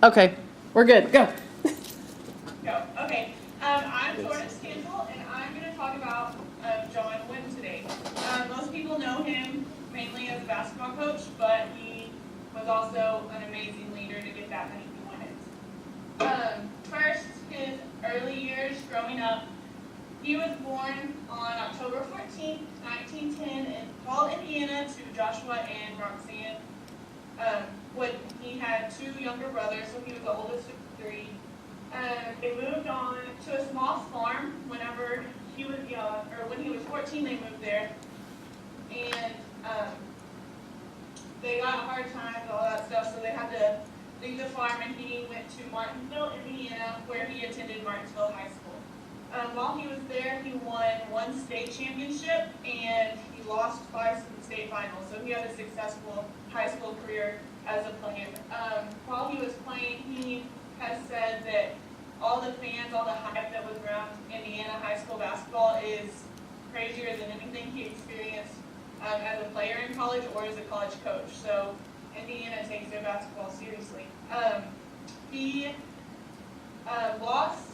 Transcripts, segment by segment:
Okay, we're good. Go. Go. Okay. I'm Torrance Campbell, and I'm going to talk about John Wynn today. Most people know him mainly as a basketball coach, but he was also an amazing leader to get that many wins. First, his early years growing up, he was born on October 14th, 1910 in Paul, Indiana to Joshua and Roxanne. When he had two younger brothers, so he was the oldest of three. They moved on to a small farm whenever he was young, or when he was 14 they moved there. And they got hard times, all that stuff, so they had to leave the farm, and he went to Martinsville, Indiana, where he attended Martinsville High School. While he was there, he won one state championship, and he lost twice in the state finals, so he had a successful high school career as a player. While he was playing, he has said that all the fans, all the hype that was around Indiana high school basketball is crazier than anything he experienced as a player in college or as a college coach. So Indiana takes their basketball seriously. He lost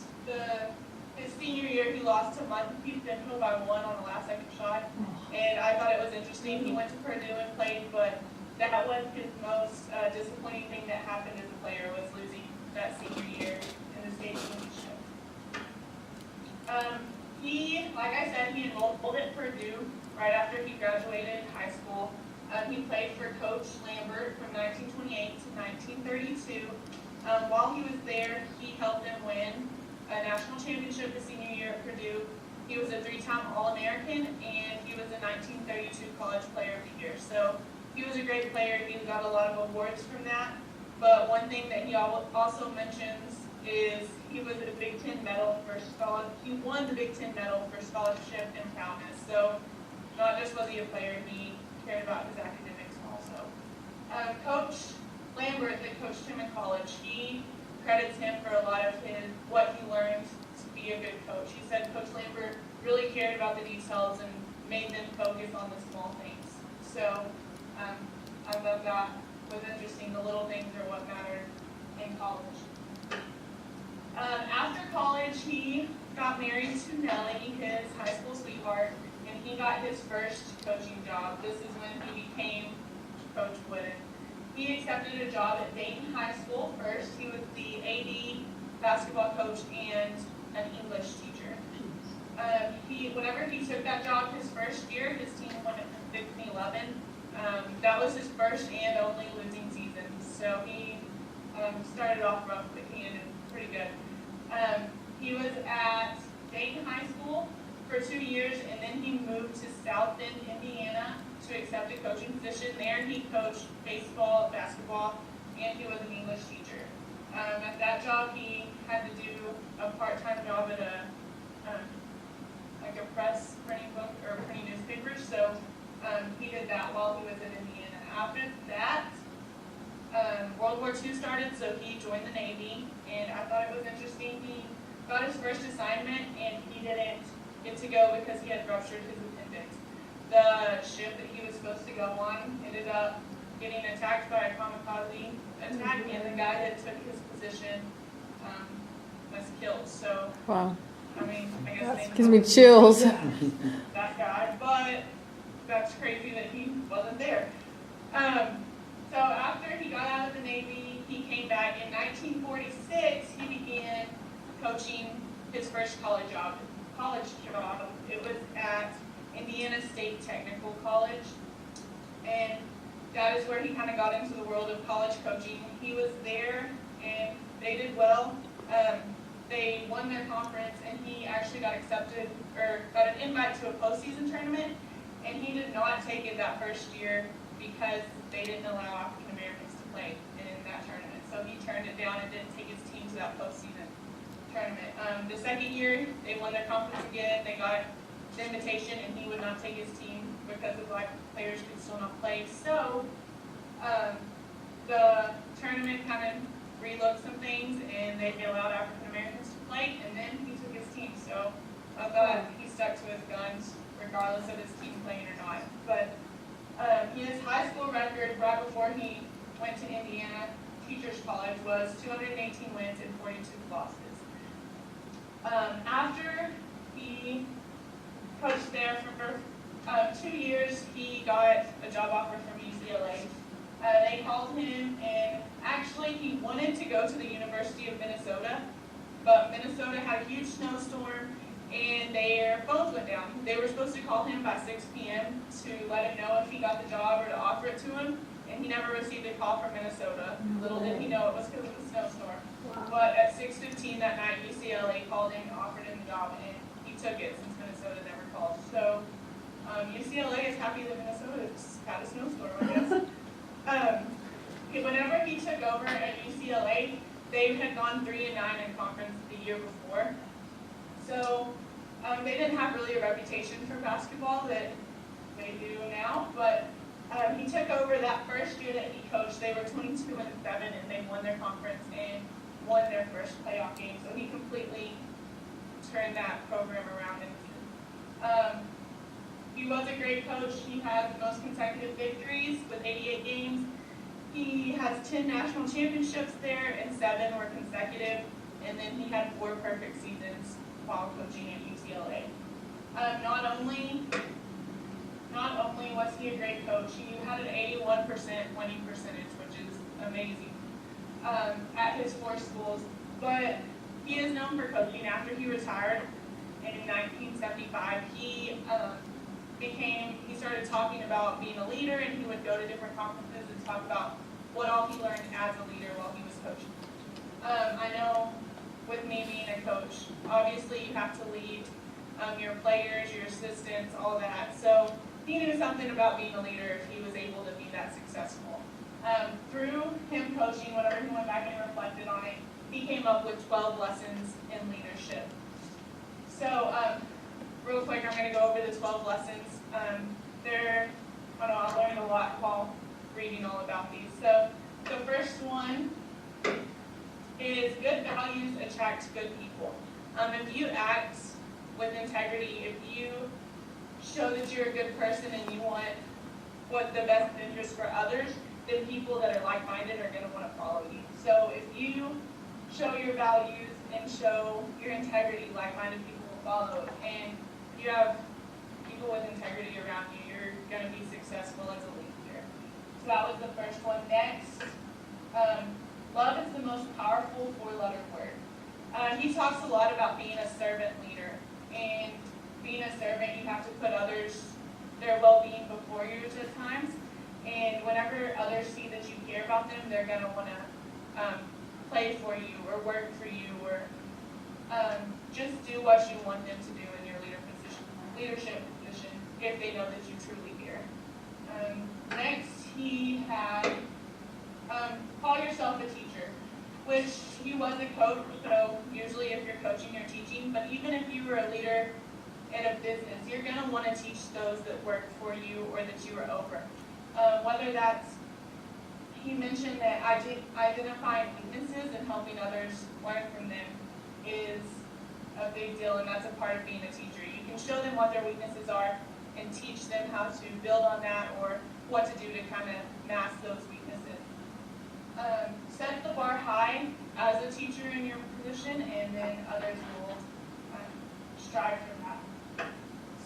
his senior year. He lost to Montpelier Central by 1 on the last second shot, and I thought it was interesting. He went to Purdue and played, but that was his most disappointing thing that happened as a player, was losing that senior year in the state championship. Like I said, he enrolled at Purdue right after he graduated high school. He played for Coach Lambert from 1928 to 1932. While he was there, he helped them win a national championship his senior year at Purdue. He was a 3-time All-American, and he was a 1932 College Player of the Year. So he was a great player. He got a lot of awards from that. But one thing that he also mentions is he was a Big Ten medal for he won the Big Ten medal for scholarship and proudness. So not just was he a player, he cared about his academics also. Coach Lambert, that coached him in college, he credits him for a lot of what he learned to be a good coach. He said Coach Lambert really cared about the details and made them focus on the small things. So I thought that was interesting. The little things are what mattered in college. After college, he got married to Nellie, his high school sweetheart, and he got his first coaching job. This is when he became Coach Wooden. He accepted a job at Dayton High School first. He was the AD basketball coach and an English teacher. Whenever he took that job his first year, his team went 15-11. That was his first and only losing season. So he started off rough, but he ended pretty good. He was at Dayton High School for 2 years, and then he moved to South Bend, Indiana to accept a coaching position. There he coached baseball, basketball, and he was an English teacher. At that job, he had to do a part-time job at a press printing book or printing newspapers. So he did that while he was in Indiana. After that, World War II started, so he joined the Navy, and I thought it was interesting. He got his first assignment, and he didn't get to go because he had ruptured his appendix. The ship that he was supposed to go on ended up getting attacked by a kamikaze attack, and the guy that took his position was killed. So, Wow. I mean, I guess Gives me chills. that guy, but that's crazy that he wasn't there. So after he got out of the Navy, he came back. In 1946, he began coaching his first college job. It was at Indiana State Technical College, and that is where he kind of got into the world of college coaching. He was there, and they did well. They won their conference, and he actually got accepted or got an invite to a postseason tournament, and he did not take it that first year because they didn't allow African Americans to play in that tournament. So he turned it down and didn't take his team to that postseason tournament. The second year, they won their conference again. They got the invitation, and he would not take his team because the black players could still not play. So the tournament kind of relooked some things, and they allowed African Americans to play, and then he took his team. So I thought he stuck to his guns regardless of his team playing or not. But his high school record right before he went to Indiana, Teachers College was 218 wins and 42 losses. After he coached there for 2 years, he got a job offer from UCLA. They called him, and actually he wanted to go to the University of Minnesota, but Minnesota had a huge snowstorm and their phones went down. They were supposed to call him by 6 p.m. to let him know if he got the job or to offer it to him, and he never received a call from Minnesota. Little did he know it was because of the snowstorm. But at 6:15 that night, UCLA called him and offered him the job, and he took it since Minnesota never called. So UCLA is happy that Minnesota just had a snowstorm, I guess. Whenever he took over at UCLA, they had gone 3-9 in conference the year before. So they didn't have really a reputation for basketball that they do now, but he took over that first year that he coached. They were 22-7, and they won their conference and won their first playoff game. So he completely turned that program around. And he was a great coach. He had the most consecutive victories with 88 games. He has 10 national championships there, and 7 were consecutive. And then he had 4 perfect seasons while coaching at UCLA. Not only was he a great coach, he had an 81% winning percentage, which is amazing, at his 4 schools. But he is known for coaching. After he retired in 1975, he started talking about being a leader, and he would go to different conferences and talk about what all he learned as a leader while he was coaching. I know with me being a coach, obviously you have to lead your players, your assistants, all that. So he knew something about being a leader if he was able to be that successful. Through him coaching, whenever he went back and reflected on it, he came up with 12 lessons in leadership. So real quick, I'm going to go over the 12 lessons. I learned a lot while reading all about these. So the first one is good values attract good people. If you act with integrity, if you show that you're a good person and you want what the best interest for others, then people that are like-minded are going to want to follow you. So if you show your values and show your integrity, like-minded people will follow. And you have people with integrity around you, you're going to be successful as a leader. So that was the first one. Next, love is the most powerful 4-letter word. He talks a lot about being a servant leader. And being a servant, you have to put others, their well-being before yours at times. And whenever others see that you care about them, they're going to want to play for you or work for you or just do what you want them to do in your leadership position if they know that you truly care. Next, he had call yourself a teacher, which he was a coach, so usually if you're coaching, you're teaching, but even if you were a leader in a business, you're going to want to teach those that work for you or that you were over. Whether that's, he mentioned that identifying weaknesses and helping others learn from them is a big deal, and that's a part of being a teacher. You can show them what their weaknesses are and teach them how to build on that or what to do to kind of mask those weaknesses. Set the bar high as a teacher in your position, and then others will strive for that.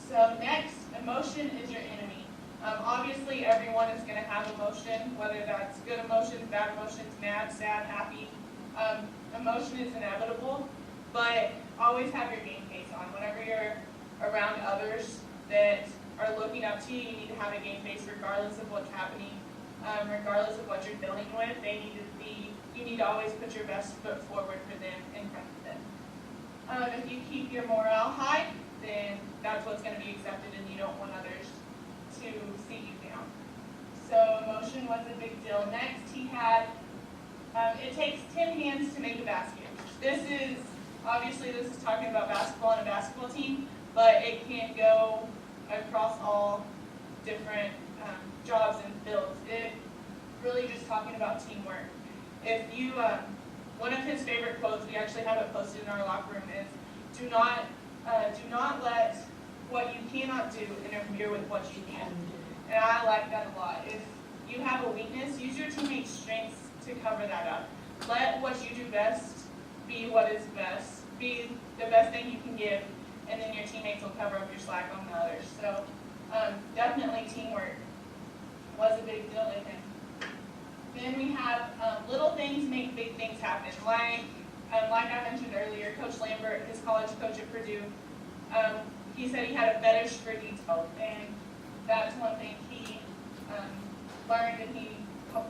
So next, emotion is your enemy. Obviously, everyone is going to have emotion, whether that's good emotions, bad emotions, mad, sad, happy. Emotion is inevitable, but always have your game face on. Whenever you're around others that are looking up to you, you need to have a game face regardless of what's happening, regardless of what you're dealing with. You need to always put your best foot forward for them in front of them. If you keep your morale high, then that's what's going to be accepted, and you don't want others to see you down. So emotion was a big deal. Next, he had, it takes 10 hands to make a basket. This is talking about basketball and a basketball team, but it can go across all different jobs and fields. It really just talking about teamwork. If you, one of his favorite quotes, we actually have it posted in our locker room, is do not let what you cannot do interfere with what you can. And I like that a lot. If you have a weakness, use your teammates' strengths to cover that up. Let what you do best be what is best. Be the best thing you can give, and then your teammates will cover up your slack on the others. So definitely teamwork was a big deal with him. Then we have little things make big things happen. Like I mentioned earlier, Coach Lambert, his college coach at Purdue, he said he had a fetish for detail, and that's one thing he learned and he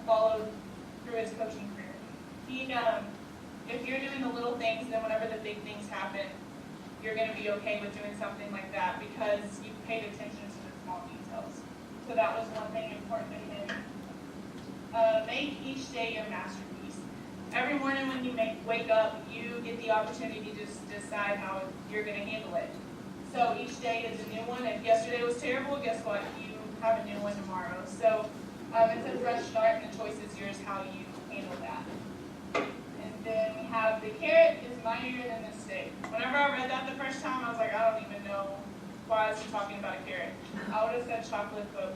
followed through his coaching career. He, if you're doing the little things, then whenever the big things happen, you're going to be okay with doing something like that because you've paid attention to the small details. So that was one thing important to him. Make each day your masterpiece. Every morning when you wake up, you get the opportunity to just decide how you're going to handle it. So each day is a new one. If yesterday was terrible, guess what? You have a new one tomorrow. So it's a fresh start, and the choice is yours how you handle that. And then we have the carrot is mightier than the stick. Whenever I read that the first time, I was like, I don't even know why is he talking about a carrot. I would have said chocolate, but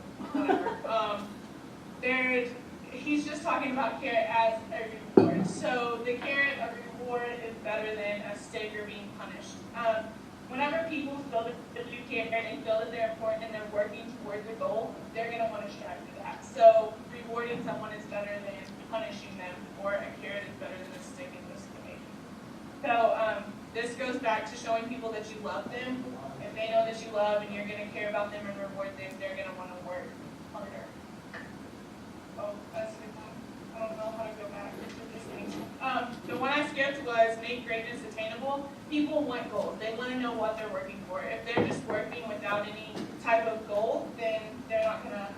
whatever. He's just talking about carrot as a reward. So the carrot, a reward, is better than a stick or being punished. Whenever people feel that you care and feel that they're important and they're working towards a goal, they're going to want to strive for that. So rewarding someone is better than punishing them, or a carrot is better than a stick in this case. So this goes back to showing people that you love them. If they know that you love and you're going to care about them and reward them, they're going to want to work harder. Oh, that's a good one. I don't know how to go back with this thing. The one I skipped was make greatness attainable. People want goals. They want to know what they're working for. If they're just working without any type of goal, then they're not going to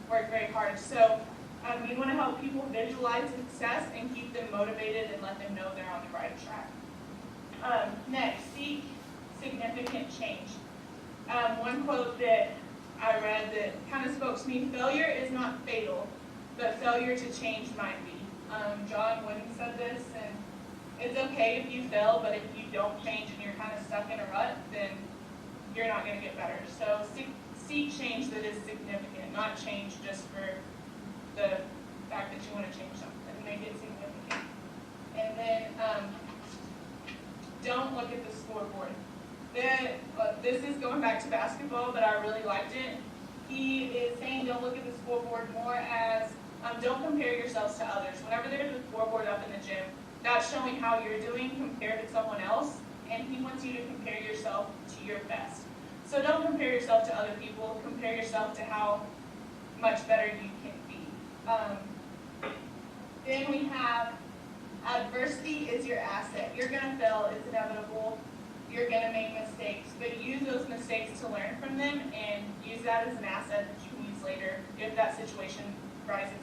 work very hard. So we want to help people visualize success and keep them motivated and let them know they're on the right track. Next, seek significant change. One quote that I read that kind of spoke to me, failure is not fatal, but failure to change might be. John Wooden said this, and it's okay if you fail, but if you don't change and you're kind of stuck in a rut, then you're not going to get better. So seek change that is significant, not change just for the fact that you want to change something, make it significant. And then don't look at the scoreboard. This is going back to basketball, but I really liked it. He is saying don't look at the scoreboard more as don't compare yourselves to others. Whenever there's a scoreboard up in the gym, that's showing how you're doing compared to someone else, and he wants you to compare yourself to your best. So don't compare yourself to other people, compare yourself to how much better you can be. Then we have adversity is your asset. You're going to fail, it's inevitable. You're going to make mistakes, but use those mistakes to learn from them and use that as an asset that you can use later if that situation rises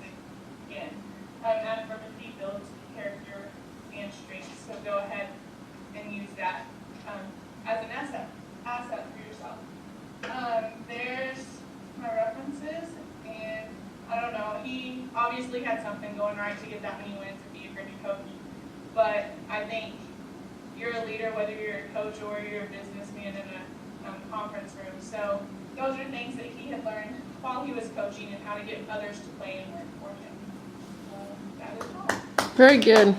again. Adversity builds character and strength, so go ahead and use that as an asset for yourself. There's my references, and I don't know, he obviously had something going right to get that many wins and be a great coach, but I think you're a leader whether you're a coach or you're a businessman in a conference room. So those are things that he had learned while he was coaching and how to get others to play and work for him. That is all. Very good.